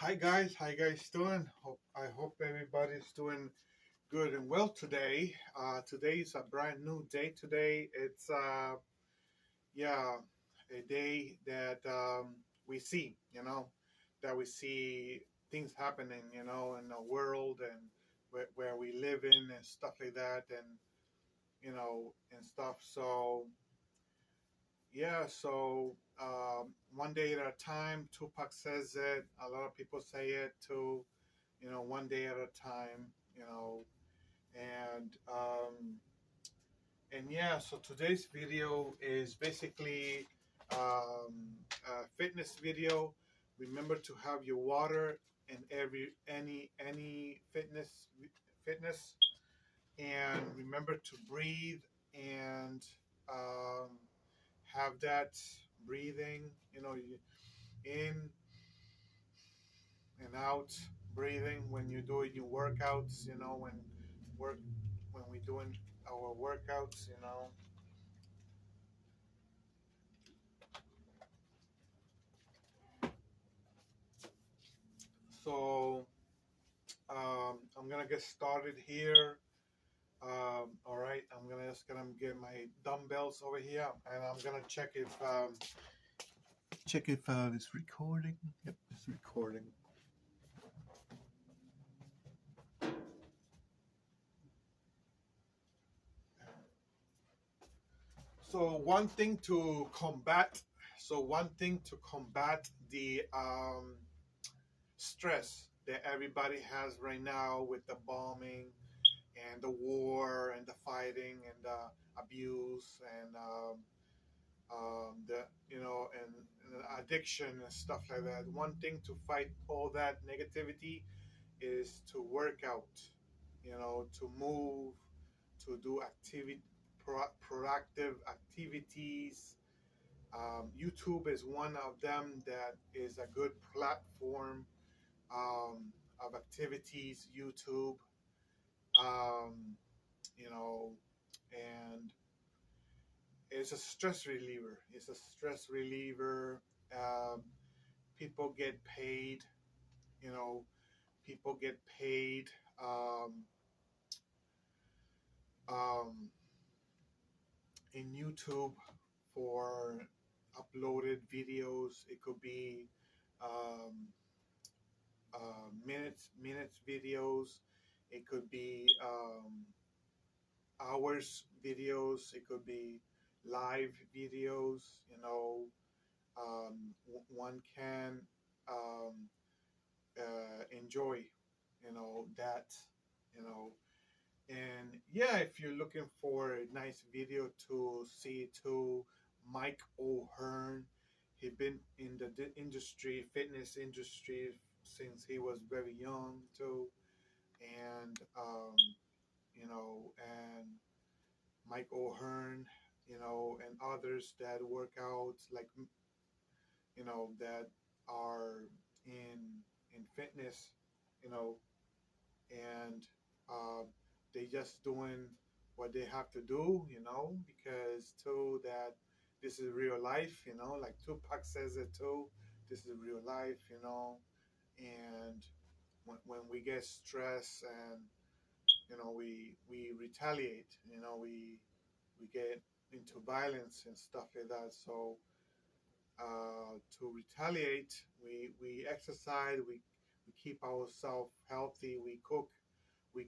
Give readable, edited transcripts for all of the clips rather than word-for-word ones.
Hi guys, how you guys doing? I hope everybody's doing good and well today. Today is a brand new day. Today it's yeah a day that we see, that we see things happening, in the world and where we live in and stuff like that, and and stuff. So one day at a time. Tupac says it. A lot of people say it too. One day at a time. You know, and and yeah. So today's video is basically a fitness video. Remember to have your water in any fitness, and remember to breathe and um, have that breathing. In and out breathing when you're doing your workouts. Work when we're doing our workouts. So I'm gonna get started here. All right, I'm gonna get my dumbbells over here, and I'm gonna check if it's recording. Yep, it's recording. So one thing to combat. So one thing to combat the stress that everybody has right now with the bombing and the war and the fighting and the abuse and the and addiction and stuff like that. One thing to fight all that negativity is to work out, to move, to do proactive activities. YouTube is one of them that is a good platform of activities. YouTube, um, you know, and it's a stress reliever. It's a stress reliever. Um, people get paid. You know, people get paid um, um, in YouTube for uploaded videos. It could be um, minutes videos. It could be hours videos. It could be live videos. One can um, enjoy, that, you know. And yeah, if you're looking for a nice video to see too, Mike O'Hearn, he been in the industry, fitness industry, since he was very young too, and and Mike O'Hearn, and others that work out like that are in fitness, you know, and uh, they just doing what they have to do, because too that this is real life, like Tupac says it too. This is real life, and when we get stressed and we retaliate, we get into violence and stuff like that. So to retaliate, we exercise, we keep ourselves healthy, we cook, we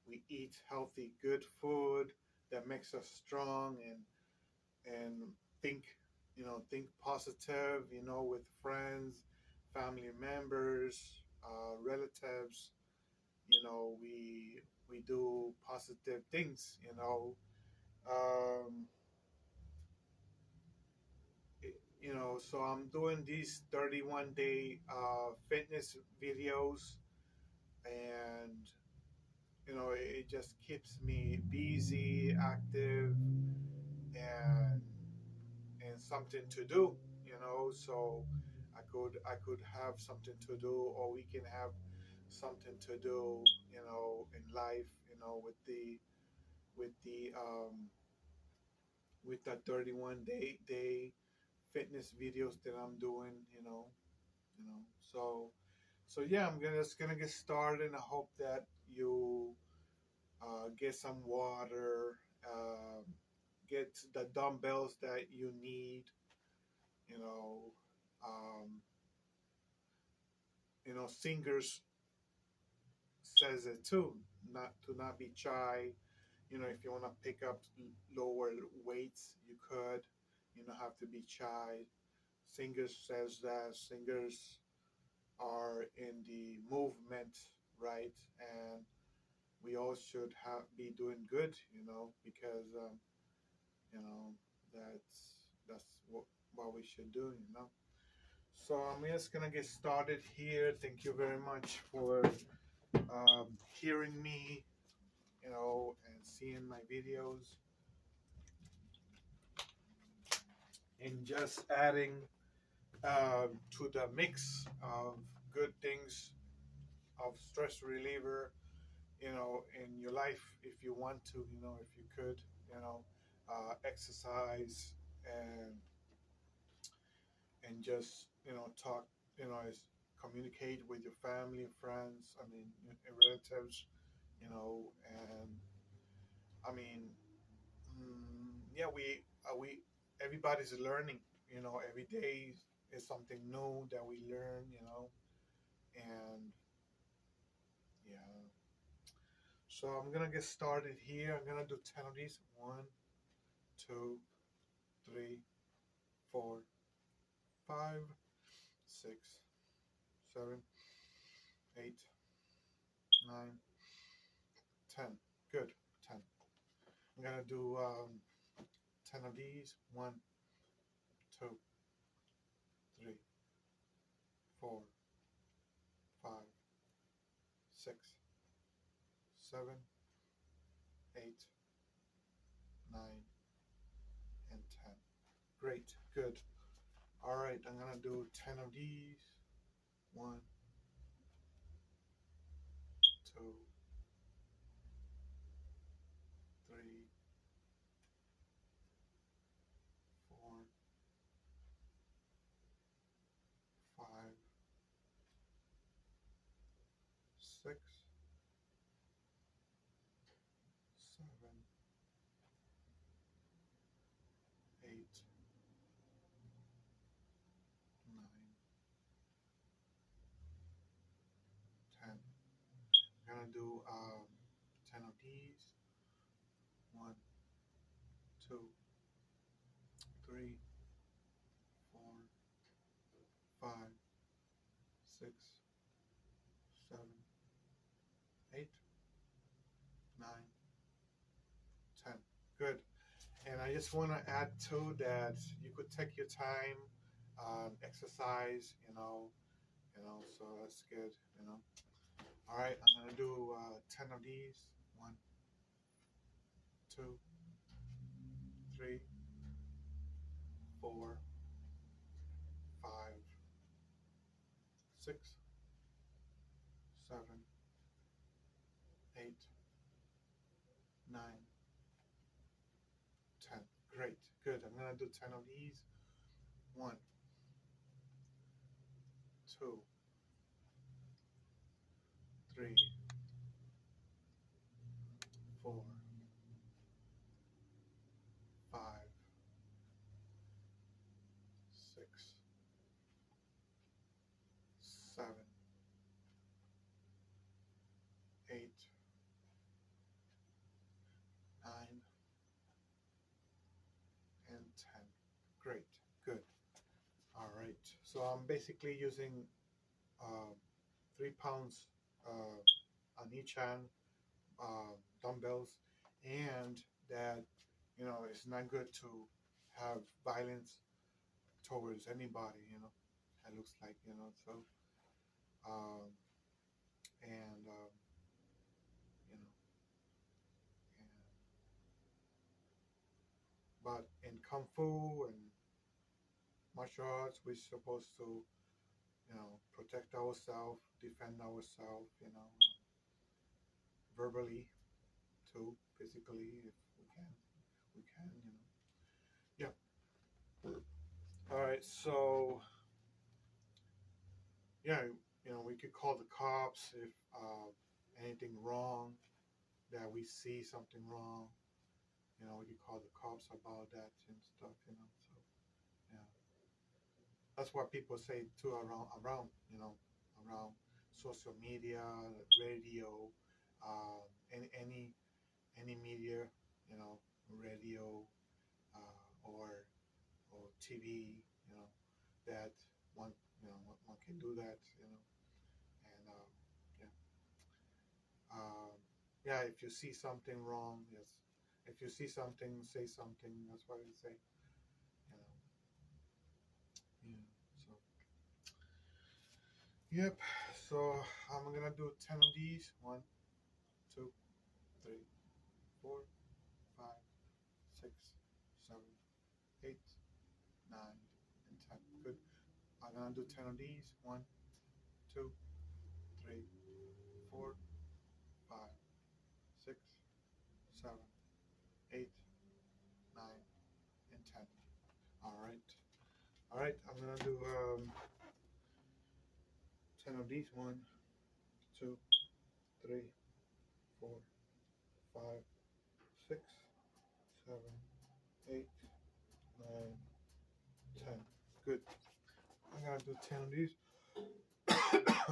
we eat healthy, good food that makes us strong, and think, think positive, with friends, family members, relatives. We do positive things. Um, so I'm doing these 31-day fitness videos, and it just keeps me busy, active, and something to do. So I could have something to do, or we can have something to do, in life, with the with that 31 day fitness videos that I'm doing. you know. So yeah, I'm gonna just gonna get started, and I hope that you get some water, get the dumbbells that you need, you know. Um, singers says it too, not to not be shy. If you want to pick up lower weights, you could. You don't have to be shy. Singers says that singers are in the movement, right? And we all should be doing good, because you know that's what we should do, So I'm just gonna get started here. Thank you very much for hearing me, and seeing my videos, and just adding to the mix of good things of stress reliever, in your life, if you want to, if you could, exercise, and just talk, is communicate with your family, friends, I mean, relatives, and I mean, yeah, we everybody's learning, every day is something new that we learn, and yeah. So I'm gonna get started here. I'm gonna do 10 of these. 1, 2, 3, 4, 5, 6, 7, 8, 9, 10. Good. 10. I'm gonna do 10 of these. 1, 2, 3, 4, 5, 6, 7, 8, 9, and 10. Great. Good. All right. I'm gonna do 10 of these. 1, 2, 3, 4, 5, 6, 7, 8, 9, 10. I'm gonna do 10 of these. 1, 2, 3, 4, 5, 6, 7, 8, 9, 10. Good. And I just want to add too that you could take your time, exercise, so that's good, All right, I'm gonna do 10 of these. 1, 2, 3, 4, 5, 6, 7, 8, 9, 10. Great, good. I'm gonna do 10 of these. 1, 2, 3, 4, 5, 6, 7, 8, 9, and 10. Great, good. All right. So I'm basically using 3 pounds on each hand, dumbbells, and that, it's not good to have violence towards anybody, it looks like, so, um, and, you know, and, but in Kung Fu and martial arts, we're supposed to, protect ourselves, defend ourselves, verbally too, physically, if we can. Yeah. All right. So yeah, we could call the cops if anything wrong, that we see something wrong. We could call the cops about that and stuff. So yeah, that's what people say too around social media, radio, any media, radio, or TV, that one one can do that, and yeah, um, yeah. If you see something wrong, yes. If you see something, say something. That's what I say. You know, yeah. So yep. So I'm gonna do 10 of these. 1, 2, 3, 4, 5, 6, 7, 8, 9, and 10. Good. I'm gonna do 10 of these. 1, 2, 3, 4, 5, 6, 7, 8, 9, and 10. All right. All right. I'm gonna do 10 of these. 1, 2, 3, 4, 5, 6, 7, 8, 9, 10. Good. I'm gonna do 10 of these.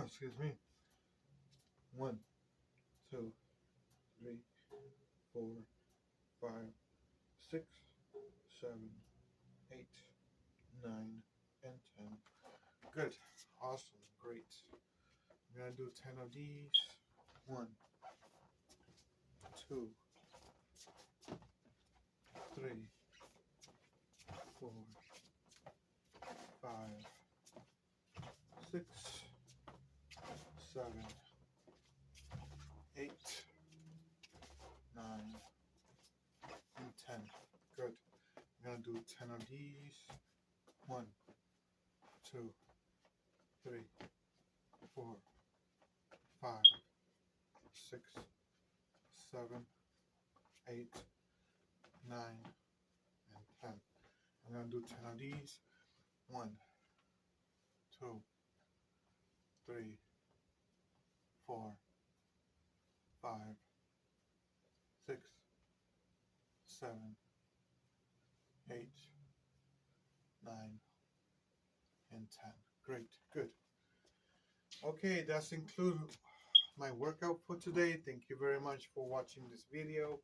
Excuse me. 1, 2, 3, 4, 5, 6, 7, 8, 9, and 10. Good. Awesome. Great. I'm gonna do 10 of these. 1, 2, 3, 4, 5, 6, 7, 8, 9, and 10. Good. I'm gonna do 10 of these. 1, 2, 3, 4, 5, 6, 7, 8, 9, and 10. I'm gonna do 10 of these. 1, 2, 3, 4, 5, 6, 7, 8, 9, and 10. Great. Good. Okay, that's include my workout for today. Thank you very much for watching this video.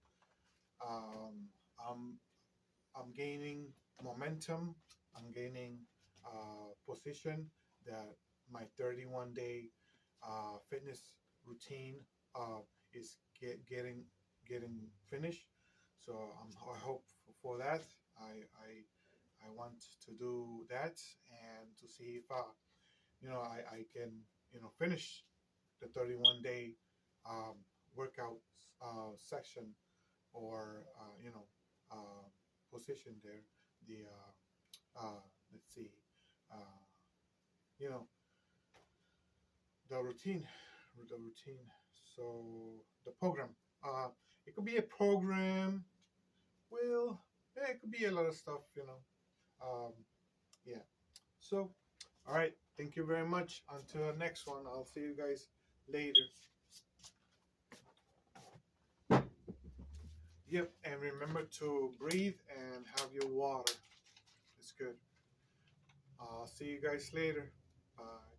Um, I'm gaining momentum. I'm gaining position that my 31-day fitness routine is getting finished. So I hope for that. I want to do that and to see if I can finish the 31-day workout section, or uh, position there. The let's see, uh, you know, the routine. So the program. It could be a program. Well, yeah, it could be a lot of stuff. Yeah. So, all right. Thank you very much. Until the next one, I'll see you guys later. Yep, and remember to breathe and have your water. It's good. I'll see you guys later. Bye.